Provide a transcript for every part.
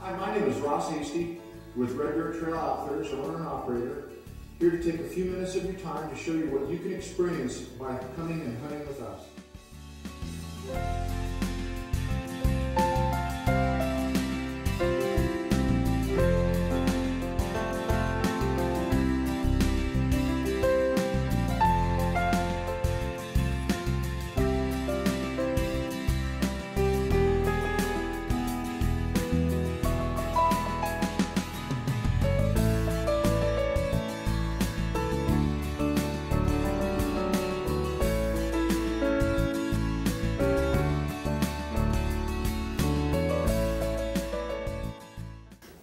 Hi, my name is Ross Hasty with Red Dirt Trail Outfitters, owner and operator, here to take a few minutes of your time to show you what you can experience by coming and hunting with us.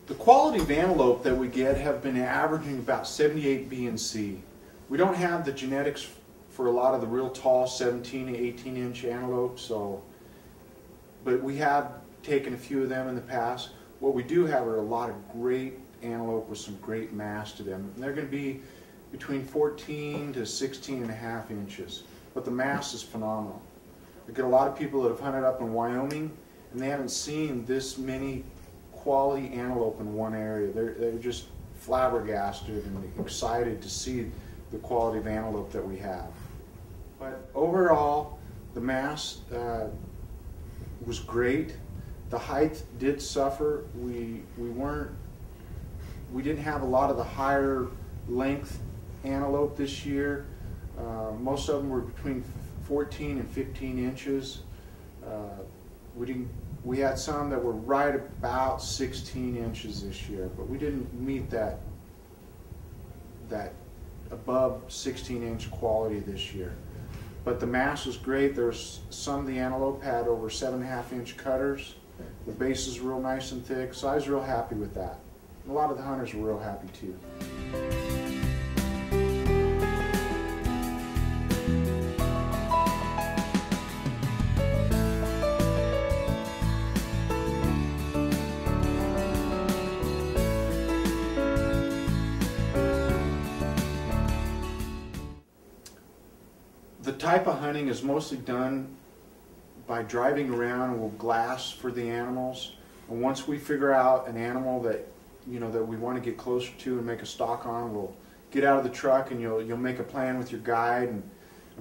The quality of antelope that we get have been averaging about 78 B and C. We don't have the genetics for a lot of the real tall 17 to 18 inch antelope, but we have taken a few of them in the past. What we do have are a lot of great antelope with some great mass to them. And they're going to be between 14 to 16 and a half inches, but the mass is phenomenal. We get a lot of people that have hunted up in Wyoming and they haven't seen this many quality antelope in one area. They're just flabbergasted and excited to see the quality of antelope that we have. But overall, the mass was great. The height did suffer. We didn't have a lot of the higher length antelope this year. Most of them were between 14 and 15 inches. We had some that were right about 16 inches this year, but we didn't meet that above 16 inch quality this year. But the mass was great. There's some of the antelope had over 7.5 inch cutters. The base is real nice and thick, so I was real happy with that. A lot of the hunters were real happy too. The type of hunting is mostly done by driving around, and we'll glass for the animals. And once we figure out an animal that that we want to get closer to and make a stalk on, we'll get out of the truck and you'll make a plan with your guide and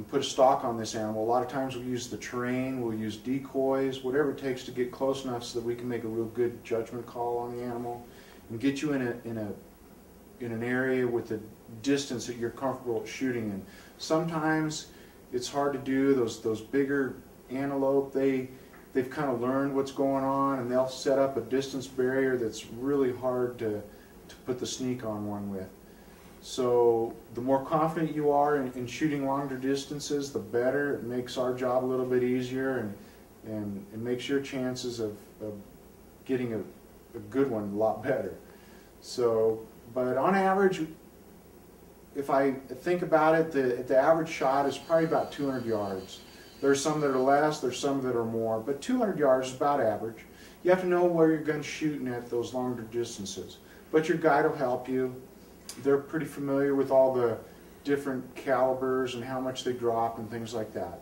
put a stalk on this animal. A lot of times we'll use the terrain, we'll use decoys, whatever it takes to get close enough so that we can make a real good judgment call on the animal and get you in an area with a distance that you're comfortable shooting in. Sometimes it's hard to do. Those bigger antelope, they've kind of learned what's going on, and they'll set up a distance barrier that's really hard to put the sneak on one with. So the more confident you are in shooting longer distances, the better. It makes our job a little bit easier, and it makes your chances of getting a good one a lot better. So, but on average, if I think about it, the average shot is probably about 200 yards. There's some that are less, there's some that are more, but 200 yards is about average. You have to know where your gun's shooting at those longer distances. But your guide will help you. They're pretty familiar with all the different calibers and how much they drop and things like that.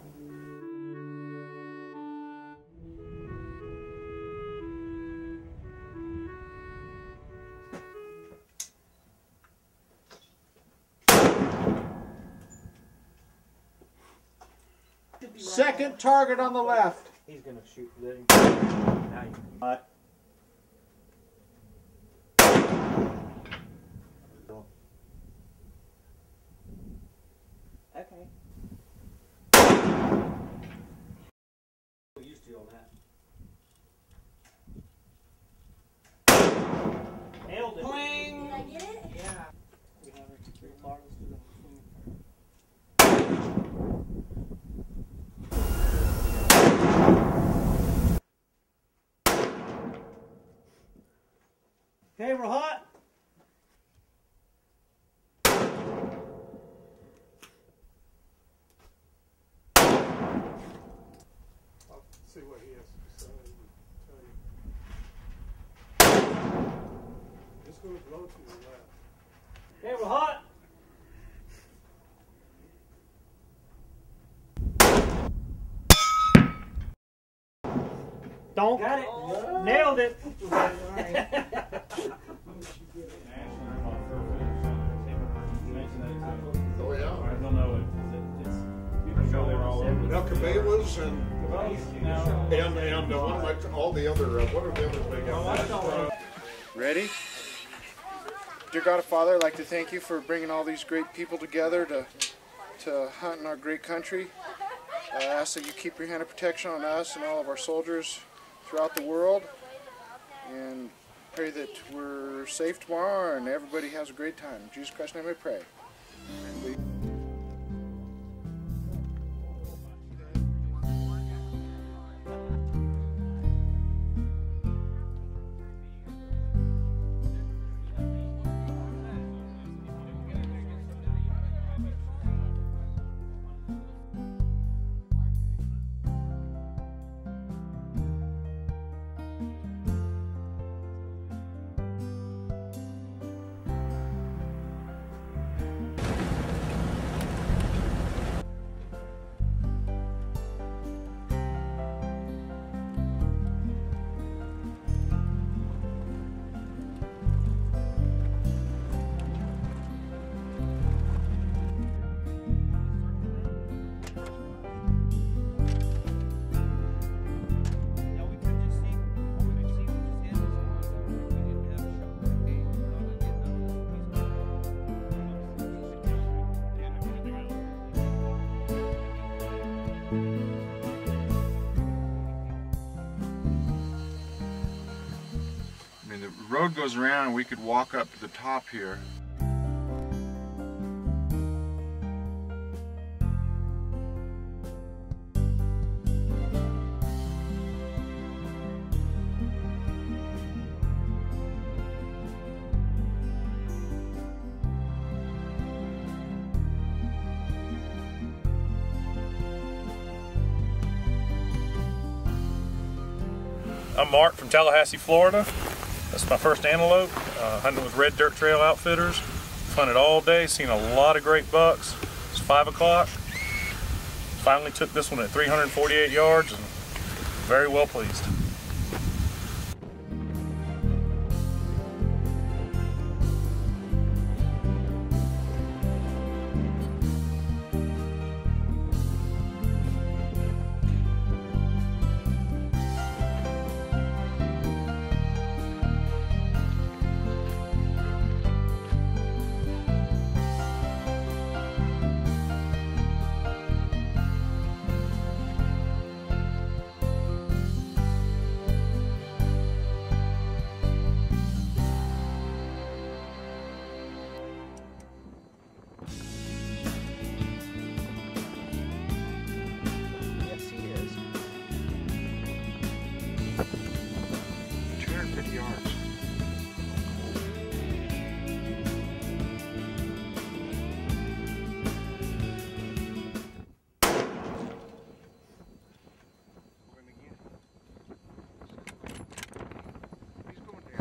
Second target on the left. He's gonna shoot. Now you. Okay. We're used to on that. Nailed it. Boing. Did I get it? Yeah. We have our 3 bars to the Okay, we're hot. I'll see what he has to say and tell you. Just go blow to the left. Okay, we're hot. Don't. Got it. Nailed it. Oh yeah. I don't know. People go there all over. Now Cabela's and one like all the other. What are the others they got? Ready? Dear God and Father, I'd like to thank you for bringing all these great people together to hunt in our great country. I ask that you keep your hand of protection on us and all of our soldiers throughout the world, and pray that we're safe tomorrow and everybody has a great time. In Jesus Christ's name I pray. I mean, the road goes around and we could walk up to the top here. I'm Mark from Tallahassee, Florida. That's my first antelope. Hunting with Red Dirt Trail Outfitters. Hunted all day, seen a lot of great bucks. It's 5 o'clock. Finally took this one at 348 yards and very well pleased.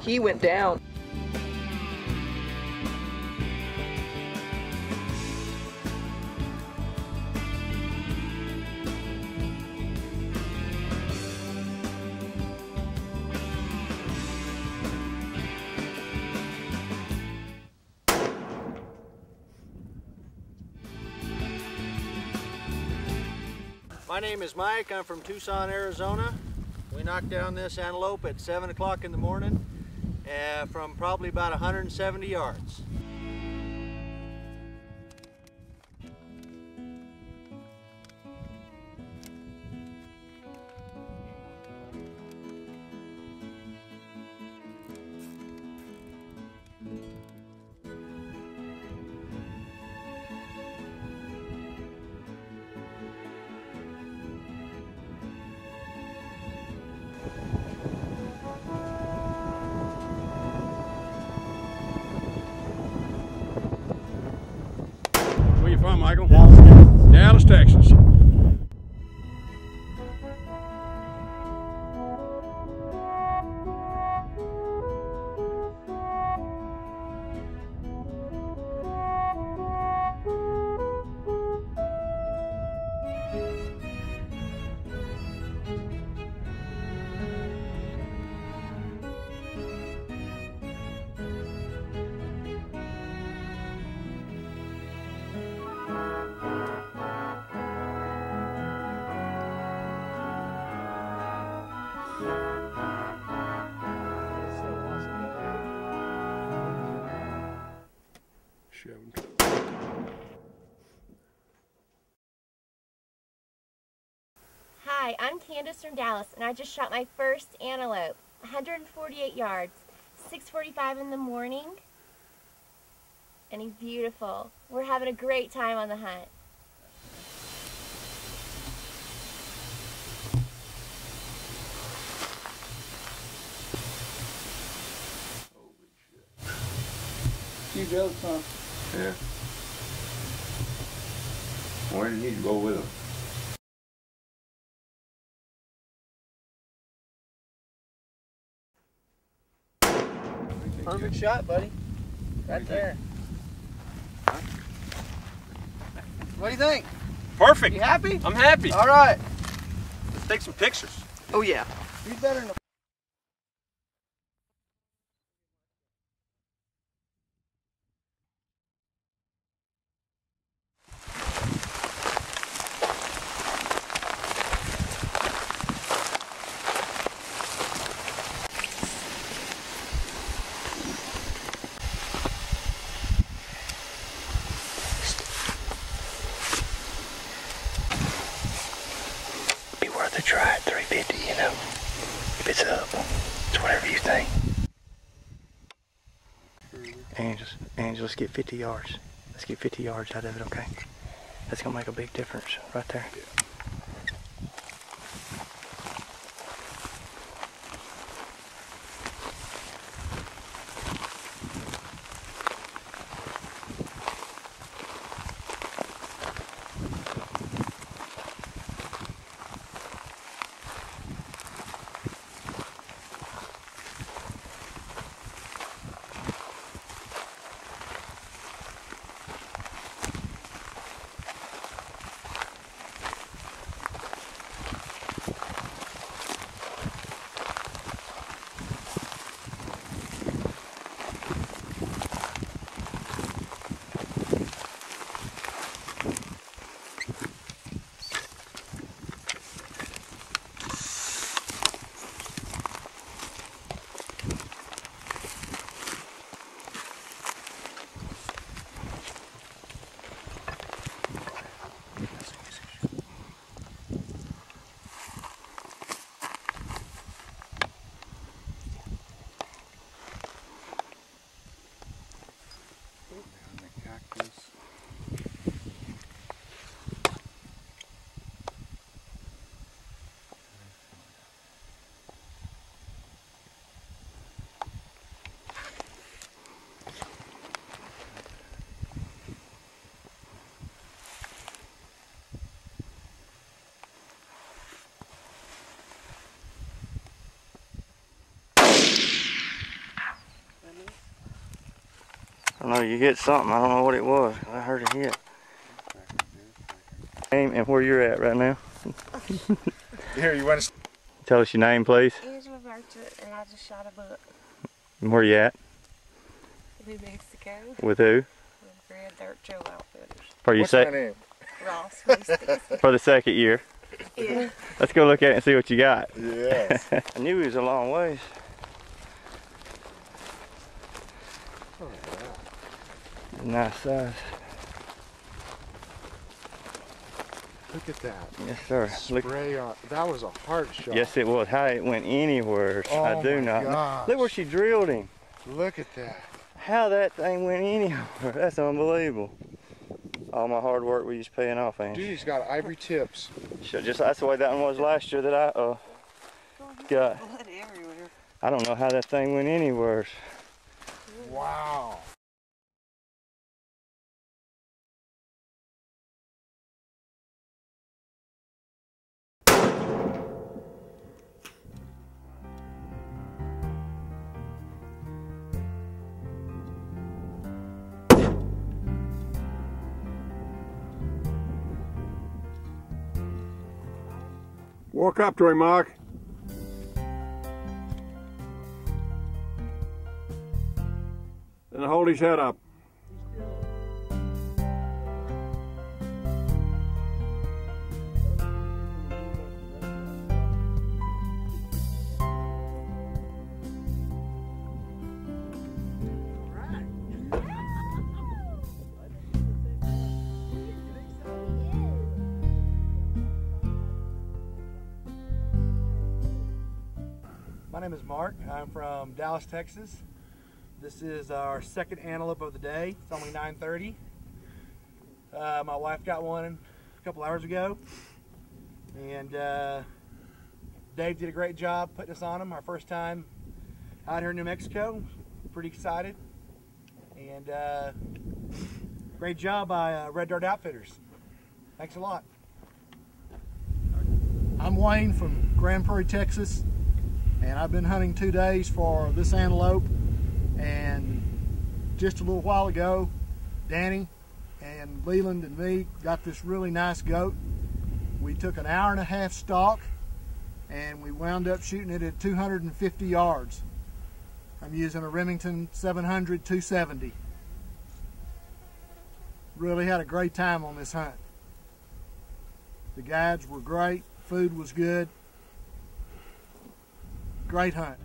He went down. My name is Mike. I'm from Tucson, Arizona. We knocked down this antelope at 7 o'clock in the morning from probably about 170 yards. Where you from, Michael? Dallas, Texas. Dallas, Texas. Hi, I'm Candace from Dallas, and I just shot my first antelope, 148 yards, 6:45 in the morning, and he's beautiful. We're having a great time on the hunt. Few goats, huh? Yeah. Where do you need to go with them? Perfect shot, buddy. Right there. What do you think? Perfect. You happy? I'm happy. All right. Let's take some pictures. Oh yeah. You better know. Be worth a try at 350, you know. If it's up, it's whatever you think. Angel, let's get 50 yards. Let's get 50 yards out of it, okay? That's gonna make a big difference right there. I don't know, you hit something. I don't know what it was. I heard it hit. Name and where you're at right now. Here, you want to Tell us your name, please. Angela Merchant, and I just shot a buck. And where you at? New Mexico. With who? With Red Dirt Trail Outfitters. For your What's my name? Ross. for the second year. Yeah. Let's go look at it and see what you got. Yes. I knew he was a long ways. Nice size. Look at that. Yes, sir. Look. Spray on. That was a hard shot. Yes, it was. How it went anywhere, Oh I do my not know. gosh. Look where she drilled him. Look at that. How that thing went anywhere. That's unbelievable. All my hard work was just paying off, ain't it? Dude, he's got ivory tips. Just that's the way that one was last year that I got. Blood everywhere. I don't know how that thing went anywhere. Wow. Walk up to him, Mark. And hold his head up. My name is Mark. I'm from Dallas, Texas. This is our second antelope of the day. It's only 9:30. My wife got one a couple hours ago, and Dave did a great job putting us on him. Our first time out here in New Mexico. Pretty excited, and great job by Red Dirt Outfitters. Thanks a lot. I'm Wayne from Grand Prairie, Texas, and I've been hunting 2 days for this antelope. And just a little while ago, Danny and Leland and me got this really nice goat. We took an hour-and-a-half stalk, and we wound up shooting it at 250 yards. I'm using a Remington 700 270. Really had a great time on this hunt. The guides were great, food was good. Great hunt.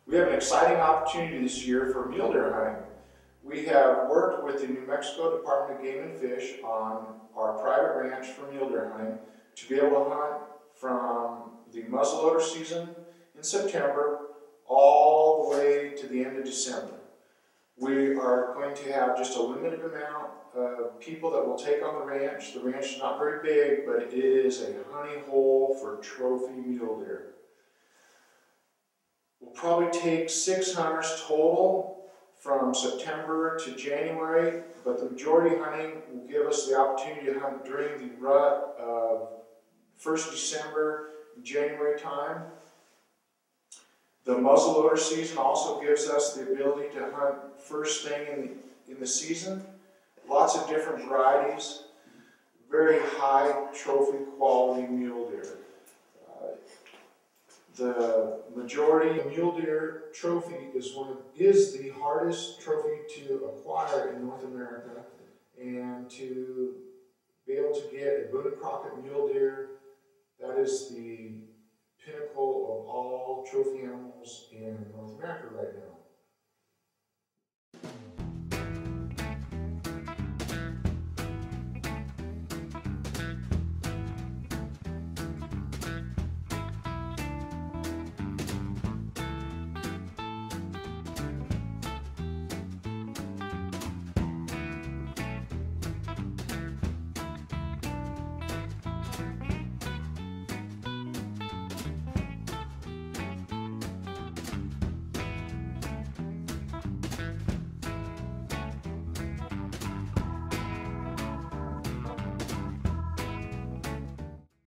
We have an exciting opportunity this year for mule deer hunting. We have worked with the New Mexico Department of Game and Fish on our private ranch for mule deer hunting to be able to hunt from the muzzleloader season in September all the way to the end of December. We are going to have just a limited amount of people that will take on the ranch. The ranch is not very big, but it is a honey hole for trophy mule deer. We'll probably take 6 hunters total from September to January, but the majority hunting will give us the opportunity to hunt during the rut of 1st December, January time. The muzzleloader season also gives us the ability to hunt first thing in the season. Lots of different varieties, very high trophy quality mule deer. The majority of mule deer trophy is the hardest trophy to acquire in North America, and to be able to get a Boone and Crockett mule deer, that is the pinnacle of all trophy animals in North America right now.